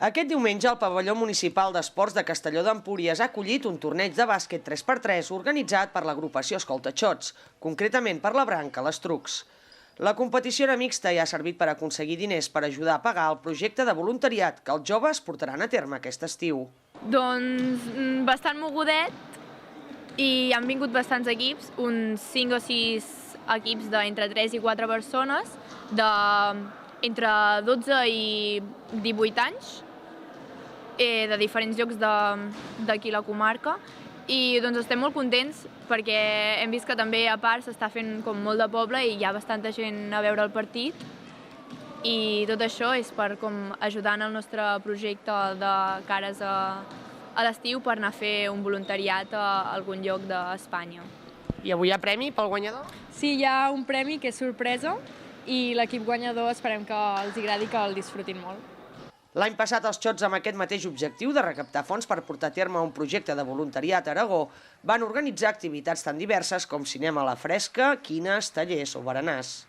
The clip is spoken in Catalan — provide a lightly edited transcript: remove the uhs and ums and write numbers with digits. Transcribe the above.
Aquest diumenge el pavelló municipal d'esports de Castelló d'Empúries ha acollit un torneig de bàsquet 3x3 organitzat per l'agrupació Escolta Xots, concretament per la branca Les Trucs. La competició era mixta i ha servit per aconseguir diners per ajudar a pagar el projecte de voluntariat que els joves portaran a terme aquest estiu. Doncs bastant mogudet i han vingut bastants equips, uns 5 o 6 equips d'entre 3 i 4 persones, d'entre 12 i 18 anys, de diferents llocs d'aquí la comarca, i doncs estem molt contents perquè hem vist que també a part s'està fent com molt de poble i hi ha bastanta gent a veure el partit, i tot això és per ajudar en el nostre projecte de cares a l'estiu per anar a fer un voluntariat a algun lloc d'Espanya. I avui hi ha premi pel guanyador? Sí, hi ha un premi que és sorpresa i l'equip guanyador esperem que els agradi i que el disfrutin molt. L'any passat els Xots, amb aquest mateix objectiu de recaptar fons per portar a terme un projecte de voluntariat a Aragó, van organitzar activitats tan diverses com cinema a la fresca, quines, tallers o berenars.